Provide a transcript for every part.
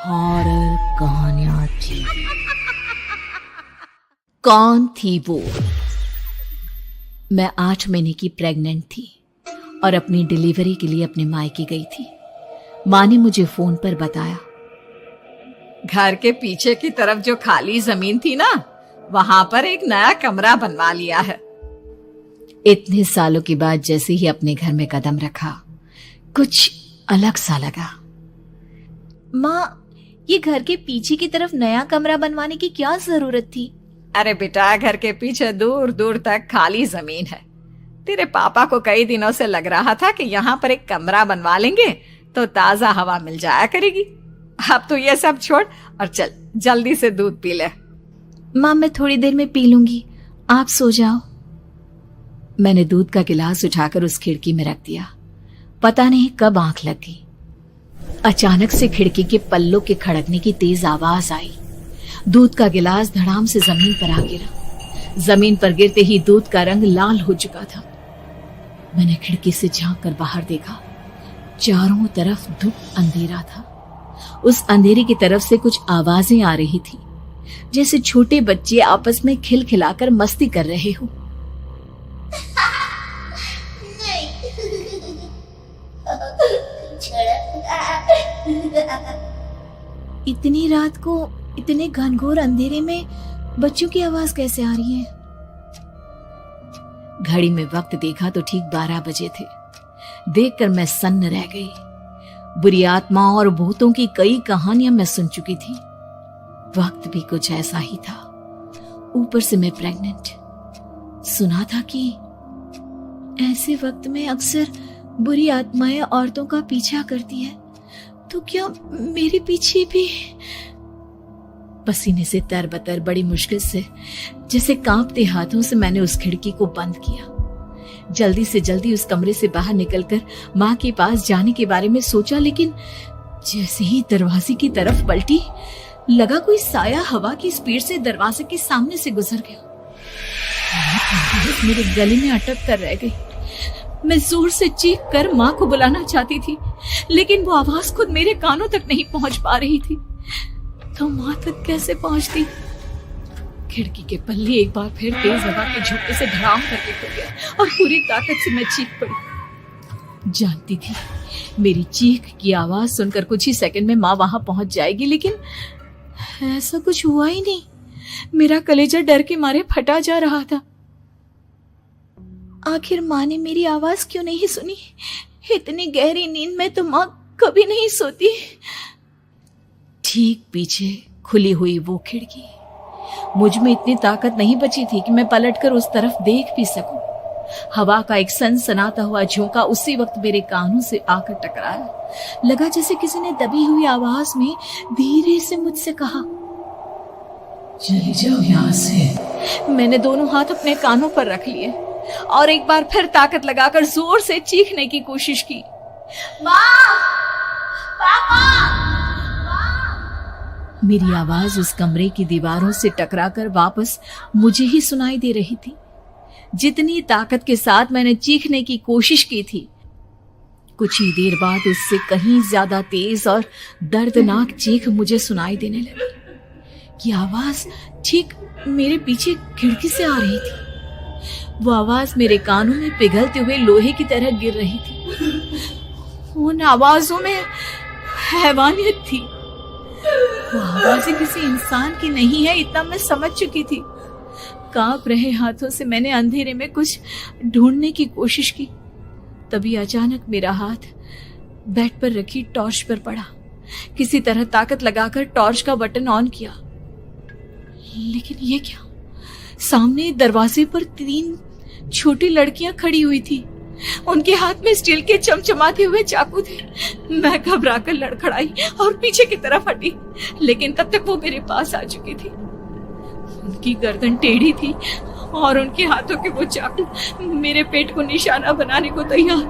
Horror कहानियां थी। कौन थी वो? मैं 8 महीने की प्रेग्नेंट थी और अपनी डिलीवरी के लिए अपने मायके गई थी। माँ ने मुझे फोन पर बताया, घर के पीछे की तरफ जो खाली जमीन थी ना, वहां पर एक नया कमरा बनवा लिया है। इतने सालों के बाद जैसे ही अपने घर में कदम रखा, कुछ अलग सा लगा। माँ, ये घर के पीछे की तरफ नया कमरा बनवाने की क्या जरूरत थी? अरे बेटा, घर के पीछे दूर दूर तक खाली जमीन है। तेरे पापा को कई दिनों से लग रहा था कि यहाँ पर एक कमरा बनवा लेंगे तो ताजा हवा मिल जाया करेगी। अब तो ये सब छोड़ और चल जल्दी से दूध पी ले। माँ, मैं थोड़ी देर में पी लूंगी, आप सो जाओ। मैंने दूध का गिलास उठाकर उस खिड़की में रख दिया। पता नहीं कब आंख लग गई। अचानक से खिड़की के पल्लों के खड़कने की तेज आवाज आई। दूध का गिलास धड़ाम से जमीन पर आ गिरा। जमीन पर गिरते ही दूध का रंग लाल हो चुका था। मैंने खिड़की से झांक कर बाहर देखा। चारों तरफ धुप अंधेरा था। उस अंधेरे की तरफ से कुछ आवाजें आ रही थी, जैसे छोटे बच्चे आपस में खिलखिलाकर मस्ती कर रहे हो। इतनी रात को इतने घनघोर अंधेरे में बच्चों की आवाज कैसे आ रही है? घड़ी में वक्त देखा तो ठीक 12 बजे थे। देखकर मैं सन्न रह गई। बुरी आत्माओं और भूतों की कई कहानियां मैं सुन चुकी थी। वक्त भी कुछ ऐसा ही था। ऊपर से मैं प्रेग्नेंट। सुना था कि ऐसे वक्त में अक्सर बुरी आत्माएं औरतों का पीछा करती है, तो क्या मेरे पीछे भी? पसीने से तरबतर बड़ी मुश्किल से, जैसे कांपते हाथों से मैंने उस खिड़की को बंद किया। जल्दी से जल्दी उस कमरे से बाहर निकलकर माँ के पास जाने के बारे में सोचा, लेकिन जैसे ही दरवाजे की तरफ पलटी, लगा कोई साया हवा की स्पीड से दरवाजे के सामने से गुजर गया। मेरे गले में अटक कर रह गई। मैं जोर से चीख कर माँ को बुलाना चाहती थी, लेकिन वो आवाज खुद मेरे कानों तक नहीं पहुंच पा रही थी। तो माँ तक कैसे पहुंचती? खिड़की के पल्ले एक बार फिर तेज हवा के झोंके से धड़ाम करके खुल गया और पूरी ताकत से मैं चीख पड़ी। जानती थी मेरी चीख की आवाज सुनकर कुछ ही सेकंड में माँ वहां पहुंच जाएगी, लेकिन ऐसा कुछ हुआ ही नहीं। मेरा कलेजा डर के मारे फटा जा रहा था। आखिर माँ ने मेरी आवाज क्यों नहीं सुनी? इतनी गहरी नींद में तो माँ कभी नहीं सोती। ठीक पीछे खुली हुई वो खिड़की। मुझ में इतनी ताकत नहीं बची थी कि मैं पलटकर उस तरफ देख भी सकूं। हवा का एक सनसनाता हुआ झोंका उसी वक्त मेरे कानों से आकर टकराया। लगा जैसे किसी ने दबी हुई आवाज में धीरे से मुझसे कहा, चली जाओ यहाँ से। मैंने दोनों हाथ अपने कानों पर रख लिए और एक बार फिर ताकत लगाकर जोर से चीखने की कोशिश की। माँ! पापा! मेरी आवाज उस कमरे की दीवारों से टकराकर वापस मुझे ही सुनाई दे रही थी। जितनी ताकत के साथ मैंने चीखने की कोशिश की थी, कुछ ही देर बाद उससे कहीं ज्यादा तेज और दर्दनाक चीख मुझे सुनाई देने लगी। ये आवाज ठीक मेरे पीछे खिड़की से आ रही थी। वो आवाज मेरे कानों में पिघलते हुए लोहे की तरह गिर रही थी। उन आवाजों में हैवानियत थी। वो आवाजें किसी इंसान की नहीं है, इतना मैं समझ चुकी थी। कांप रहे हाथों से मैंने अंधेरे में कुछ ढूंढने की कोशिश की। तभी अचानक मेरा हाथ बेड पर रखी टॉर्च पर पड़ा। किसी तरह ताकत लगाकर टॉर्च का बटन ऑन किया, लेकिन ये क्या? सामने दरवाजे पर 3 छोटी लड़कियां खड़ी हुई थी। उनके हाथ में स्टील के चमचमाते हुए चाकू थे। मैं घबराकर लड़खड़ाई और पीछे की तरफ हटी, लेकिन तब तक वो मेरे पास आ चुकी थी। उनकी गर्दन टेढ़ी थी और उनके हाथों के वो चाकू मेरे पेट को निशाना बनाने को तैयार।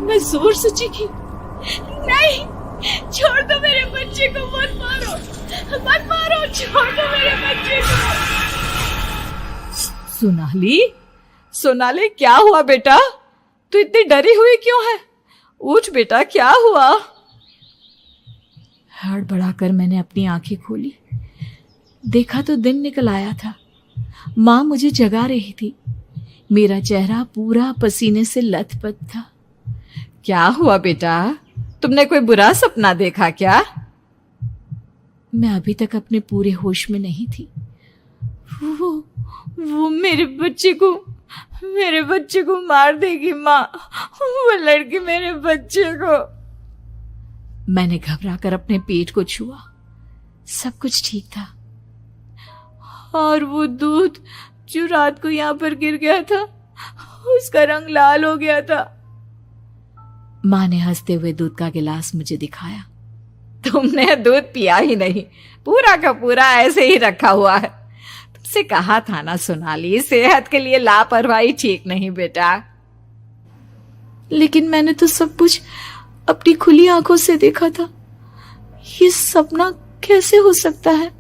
मैं जोर से चीखी, नहीं, छोड़ दो मेरे बच्चे को, मत मारो, मत मारो, छोड़ दो मेरे बच्चे को। सोनाली, क्या हुआ बेटा? तू इतनी डरी हुई क्यों है? उठ बेटा, क्या हुआ? हड़बड़ाकर मैंने अपनी आंखें खोली। देखा तो दिन निकल आया था। माँ मुझे जगा रही थी। मेरा चेहरा पूरा पसीने से लथपथ था। क्या हुआ बेटा, तुमने कोई बुरा सपना देखा क्या? मैं अभी तक अपने पूरे होश में नहीं थी। वो मेरे बच्चे को मार देगी माँ। वो लड़की मेरे बच्चे को। मैंने घबराकर अपने पेट को छुआ। सब कुछ ठीक था। और वो दूध जो रात को यहाँ पर गिर गया था, उसका रंग लाल हो गया था। माँ ने हंसते हुए दूध का गिलास मुझे दिखाया। तुमने दूध पिया ही नहीं, पूरा का पूरा ऐसे ही रखा हुआ है। तुमसे कहा था ना सोनाली, सेहत के लिए लापरवाही ठीक नहीं बेटा। लेकिन मैंने तो सब कुछ अपनी खुली आंखों से देखा था। ये सपना कैसे हो सकता है?